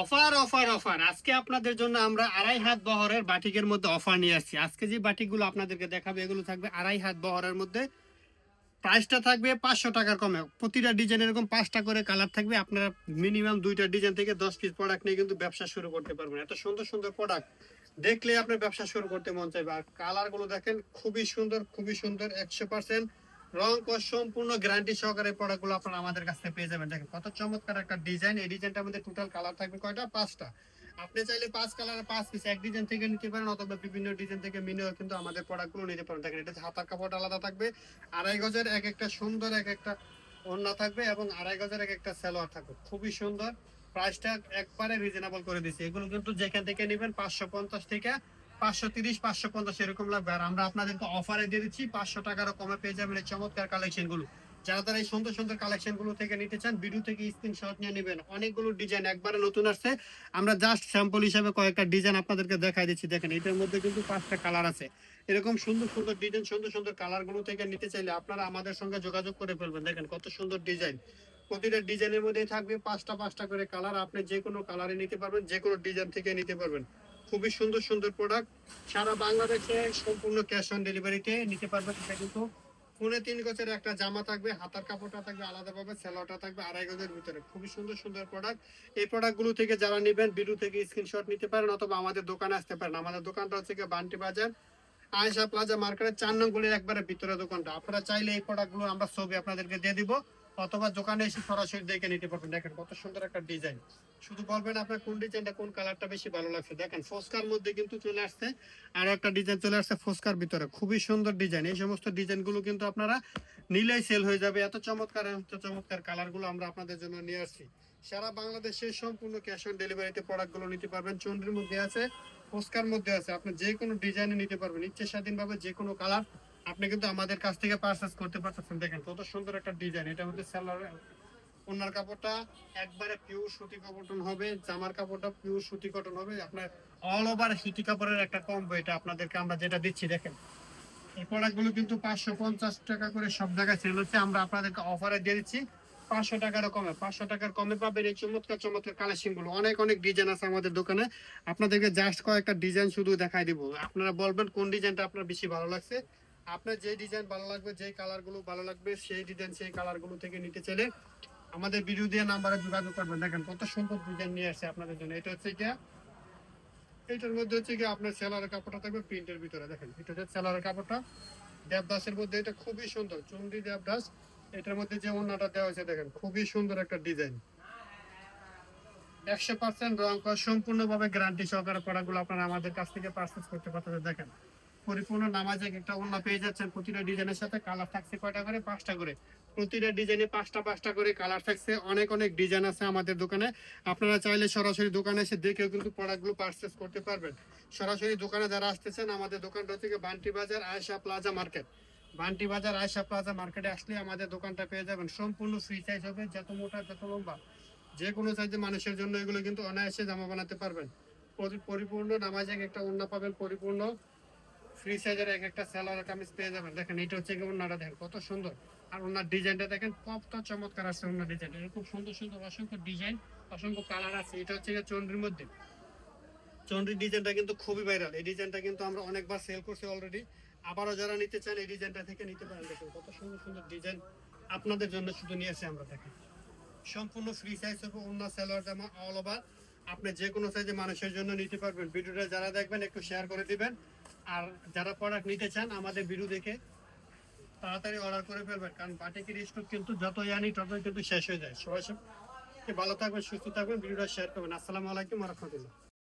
Offer offer offer আজকে আপনাদের জন্য আমরা 2.5 হাত বহরের বাটিকের মধ্যে অফার নিয়ে আসছি। আজকে যে বাটিকগুলো আপনাদেরকে দেখাবো এগুলো থাকবে 2.5 হাত বহরের মধ্যে। প্রাইসটা থাকবে 500 টাকার কমে। প্রতিটা ডিজাইন এরকম 5টা করে কালার থাকবে। আপনারা মিনিমাম 2টা ডিজাইন থেকে 10 পিস প্রোডাক্ট নিয়ে কিন্তু ব্যবসা শুরু করতে পারবেন। এত সুন্দর সুন্দর প্রোডাক্ট দেখলে আপনার ব্যবসা শুরু করতে মন চাইবে। আর কালার গুলো দেখেন খুবই সুন্দর, খুবই সুন্দর। 100% রং কস সম্পূর্ণ গ্যারান্টি সহকারে প্রোডাক্ট গুলো আপনারা আমাদের কাছ থেকে পেয়ে যাবেন। দেখেন কত চমৎকার একটা ডিজাইন। এই ডিজাইনটার মধ্যে টোটাল কালার থাকবে কয়টা? 5টা। আপনি চাইলে 5 কালারের 5 পিস এক ডিজাইন থেকে নিতে পারেন, অথবা বিভিন্ন ডিজাইন থেকে মিনিও কিন্তু আমাদের প্রোডাক্ট গুলো নিতে পারেন। দেখেন এটা হাতার কাপড় আলাদা থাকবে, 2.5 গজের এক একটা সুন্দর এক একটা ওড়না থাকবে, এবং 2.5 গজের এক একটা সালোয়ার থাকবে। খুবই সুন্দর। প্রাইসটা একবারে রিজনেবল করে দিচ্ছি। এগুলো কিন্তু যেখান থেকে নেবেন 550 থেকে 530, 550 এরকম লাগবে। আর আমরা আপনাদেরকে অফারে দিয়ে দিচ্ছি 500 টাকারও কমে পেয়ে যাবেন এই চমৎকার কালেকশন গুলো। যারা তারা এই সুন্দর সুন্দর কালেকশন গুলো থেকে নিতে চান, ভিডিও থেকে স্ক্রিনশট নিয়ে নেবেন। অনেকগুলো ডিজাইন একবারে নতুন আসছে। আমরা জাস্ট স্যাম্পল হিসেবে কয়েকটা ডিজাইন আপনাদেরকে দেখাই দিচ্ছি। দেখেন এটার মধ্যে কিন্তু 5টা কালার আছে। এরকম সুন্দর সুন্দর ডিজাইন, সুন্দর সুন্দর কালার গুলো থেকে নিতে চাইলে আপনারা আমাদের সঙ্গে যোগাযোগ করে ফেলবেন। দেখেন কত সুন্দর ডিজাইন। প্রতিটা ডিজাইনের মধ্যে থাকবে 5টা করে কালার। আপনি যে কোনো কালারে নিতে পারবেন, যে কোনো ডিজাইন থেকে নিতে পারবেন। খুবই সুন্দর সুন্দর প্রোডাক্ট। সারা বাংলাদেশে সম্পূর্ণ ক্যাশ অন ডেলিভারিতে নিতে পারবেন। এটা কিন্তু 3.5 গজের একটা জামা থাকবে, হাতার কাপড়টা থাকবে আলাদাভাবে, সেলোয়ারটা থাকবে 2.5 গজের ভিতরে। খুবই সুন্দর সুন্দর প্রোডাক্ট। এই প্রোডাক্টগুলো থেকে যারা নেবেন ভিডিও থেকে স্ক্রিনশট নিতে পারেন, অথবা আমাদের দোকানে আসতে পারেন। আমাদের দোকানটা হচ্ছে বান্টি বাজার, আয়েশা প্লাজা মার্কেটের 4 নং গলির একবারে ভিতরে দোকানটা। আপনারা চাইলে এই প্রোডাক্টগুলো আমরা ছবি আপনাদেরকে দিয়ে দিব, অথবা দোকানে এসে সরাসরি দেখে নিতে পারবেন। দেখেন কত সুন্দর একটা ডিজাইন। শুধু বলবেন আপনার কোন ডিজাইনটা, কোন কালারটা বেশি ভালো লাগছে। দেখেন ফস্কার মধ্যে কিন্তু চলে আসছে, আর একটা ডিজাইন চলে আসছে ফস্কার ভিতরে। খুবই সুন্দর ডিজাইন। এই সমস্ত ডিজাইনগুলো কিন্তু আপনারা নিলেই সেল হয়ে যাবে। এত চমৎকার এত চমৎকার কালারগুলো আমরা আপনাদের জন্য নিয়ে আসছি। সারা বাংলাদেশে সম্পূর্ণ ক্যাশ অন ডেলিভারিতে প্রোডাক্টগুলো নিতে পারবেন। চন্দ্রের মধ্যে আছে, ফস্কার মধ্যে আছে। আপনি যে কোনো ডিজাইনে নিতে পারবেন ইচ্ছে স্বাধীনভাবে। যে কোনো কালার আপনি কিন্তু আমাদের কাছ থেকে পারচেজ করতে পারতেছেন। দেখেন কত সুন্দর একটা ডিজাইন। এটা হচ্ছে সেলার। ওনার কাপড়টা একবারে পিওর সুতি কটন হবে, জামার কাপড়টা পিওর সুতি কটন হবে। আপনার অল ওভার সুতি কাপড়ের একটা কম্বো এটা আপনাদেরকে আমরা যেটা দিচ্ছি। দেখেন এই প্রোডাক্টগুলো কিন্তু 550 টাকা করে সব জায়গায় সেল হচ্ছে। আমরা আপনাদেরকে অফারে দিয়ে দিচ্ছি 500 টাকারও কমে। 500 টাকার কমে পাবেন এই চমৎকার চমৎকার কালেকশন গুলো। অনেক অনেক ডিজাইন আছে আমাদের দোকানে। আপনাদেরকে জাস্ট কয়েকটা ডিজাইন শুধু দেখাই দিব। আপনারা বলবেন কোন ডিজাইনটা আপনার বেশি ভালো লাগছে। আপনার যে ডিজাইন ভালো লাগবে, যে কালার গুলো ভালো লাগবে, সেই ডিজাইন সেই কালার গুলো থেকে নিতে চাইলে আমাদের ভিডিও দিয়ে নাম্বারে যোগাযোগ করবেন। দেখেন কত সুন্দর ডিজাইন নিয়ে আসছে আপনাদের জন্য। এটা হচ্ছে কি, এটার মধ্যে হচ্ছে কি আপনার সেলারের কাপড়টা থাকবে প্রিন্টের ভিতরে। দেখেন এটা হচ্ছে সেলারের কাপড়টা দেবদাসের মধ্যে। এটা খুবই সুন্দর, চুন্ডি দেবদাস। এটার মধ্যে যে ওড়নাটা দেওয়া হয়েছে দেখেন খুবই সুন্দর একটা ডিজাইন। 100% রং কস সম্পূর্ণভাবে গ্যারান্টি সহকারে প্রোডাক্টগুলো আপনারা আমাদের কাছ থেকে পারচেজ করতে পারতেছেন। দেখেন পরিপূর্ণ নামাজে একটা ওড়না পেয়ে যাচ্ছেন। প্রতিটা ডিজাইনের সাথে কালার থাকছে কয়টা করে? 5টা করে। প্রতিটা ডিজাইনে 5টা করে কালার থাকছে। অনেক অনেক ডিজাইন আছে আমাদের দোকানে। আপনারা চাইলে সরাসরি দোকানে এসে দেখেও কিন্তু প্রোডাক্টগুলো পারচেজ করতে পারবেন। সরাসরি দোকানে যারা আসতেছেন, আমাদের দোকানটা হচ্ছে বান্টি বাজার আয়েশা প্লাজা মার্কেট। বান্টি বাজার আয়েশা প্লাজা মার্কেটে আসলে আমাদের দোকানটা পেয়ে যাবেন। সম্পূর্ণ ফ্রি সাইজ হবে, যত মোটা যত লম্বা যে কোনো সাইজে মানুষের জন্য এগুলো কিন্তু অনায়াসে জামা বানাতে পারবেন। পরিপূর্ণ নামাজে একটা ওড়না পাবেন, পরিপূর্ণ ফ্রি সাইজের এক একটা সালোয়ার কামিজ পেয়ে যাবেন। দেখেন এটা হচ্ছে ওড়নাটা, দেখেন কত সুন্দর। আর ওনার ডিজাইনটা দেখেন কত চমৎকার আছে। ওনার ডিজাইন এরকম সুন্দর সুন্দর অসংখ্য ডিজাইন, অসংখ্য কালার আছে। এটা হচ্ছে চন্দ্রির মধ্যে। চন্দ্রির ডিজাইনটা কিন্তু খুবই ভাইরাল। এই ডিজাইনটা কিন্তু আমরা অনেকবার সেল করছি অলরেডি। আবারও যারা নিতে চান এই ডিজাইনটা থেকে নিতে পারেন। দেখেন কত সুন্দর সুন্দর ডিজাইন আপনাদের জন্য শুধু নিয়ে আসি আমরা। দেখেন সম্পূর্ণ ফ্রি সাইজ হবে, অন্য সালোয়ার জামা অল ওভার। আপনি যে কোনো সাইজে মানুষের জন্য নিতে পারবেন। ভিডিওটা যারা দেখবেন একটু শেয়ার করে দিবেন। আর যারা প্রোডাক্ট নিতে চান আমাদের ভিডিও দেখে তাড়াতাড়ি অর্ডার করে ফেলবেন, কারণ বাটিকের স্টক কিন্তু যতই আনি ততই কিন্তু শেষ হয়ে যায়। সবাই ভালো থাকবেন, সুস্থ থাকবেন, ভিডিওটা শেয়ার করবেন। আসসালামু আলাইকুম ওয়া রাহমাতুল্লাহ।